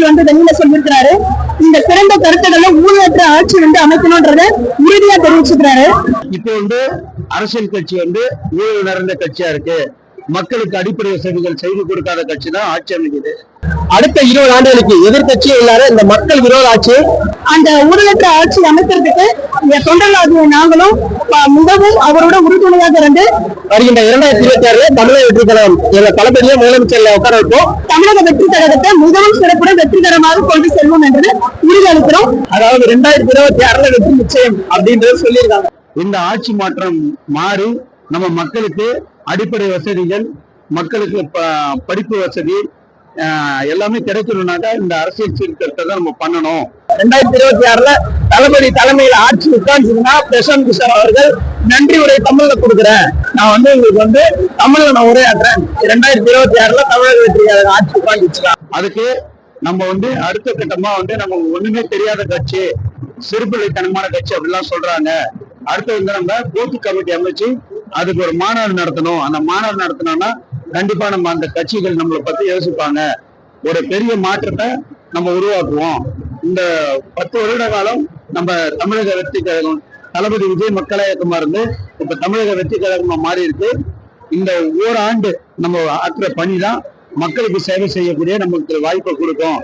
கருத்துக்கள் வெளியில சொல்லியிருக்கிறாரு. இந்த சிறந்த கருத்துக்களை ஊழலற்ற ஆட்சி அமைக்கணும்ன்றத உறுதியா தெரிவிச்சிருக்கிறாரு. இப்போ அரசியல் கட்சி ஊழல் நிறைந்த கட்சியா இருக்கு. மக்களுக்கு அடிப்படை வசதிகள் செய்து கொடுக்காத கட்சி தான் ஆட்சி அமைக்குது. அடுத்த 20 ஆண்டுகளுக்கு எதிர்கட்சியே இல்லாத இந்த மக்கள் விரோத ஆட்சி, அந்த ஊழலற்ற ஆட்சி அமைக்கிறதுக்கு தொண்டர்களாகிய நாங்களும் மிகவும் அவரோட உறுதுணையாக இருந்து வருகின்ற 2026 தமிழக வெற்றி கழகம் எங்க தளபதியை முதலமைச்சர்ல உட்கார வைப்போம். தமிழக வெற்றி கழகத்தை மிகவும் சிறப்புடன் வெற்றிகரமாக கொண்டு செல்வோம் என்று உறுதியளிக்கிறோம். அதாவது 2026 வெற்றி நிச்சயம் அப்படின்றது சொல்லியிருக்காங்க. இந்த ஆட்சி மாற்றம் மாறி நம்ம மக்களுக்கு அடிப்படை வசதிகள், மக்களுக்கு படிப்பு வசதி எல்லாமே கிடைக்கணும்னாக்கா இந்த அரசியல் சீர்திருத்தத்தை தான் நம்ம பண்ணணும். 2026 தளபதி தலைமையில ஆட்சி உட்கார்ந்துன்னா பிரசாந்த் கிஷோர் அவர்கள் நன்றி உரை தமிழ்ல கொடுக்குறேன், நான் உங்களுக்கு தமிழ்ல நான் உரையாற்றுறேன், 2026 தமிழக வெற்றி ஆட்சி உட்கார்ந்துச்சுக்கலாம். அதுக்கு நம்ம அடுத்த கட்டமா நம்ம ஒண்ணுமே தெரியாத கட்சி, சிறுபிள்ளைத்தனமான கட்சி அப்படிலாம் சொல்றாங்க. அடுத்து நம்ம பூத் கமிட்டி அமைச்சு அதுக்கு ஒரு மாநாடு நடத்தணும். அந்த மாநாடு நடத்தினோம்னா கண்டிப்பா நம்ம அந்த கட்சிகள் நம்மளை பத்தி யோசிப்பாங்க. ஒரு பெரிய மாற்றத்தை நம்ம உருவாக்குவோம். இந்த 10 வருட காலம் நம்ம தமிழக வெற்றி கழகம் தளபதி விஜய் மக்கள் இயக்கமா இப்ப தமிழக வெற்றி கழகமா மாறி இருக்கு. இந்த ஓராண்டு நம்ம ஆற்றுற பணிதான் மக்களுக்கு சேவை செய்யக்கூடிய நமக்கு வாய்ப்பை கொடுக்கும்.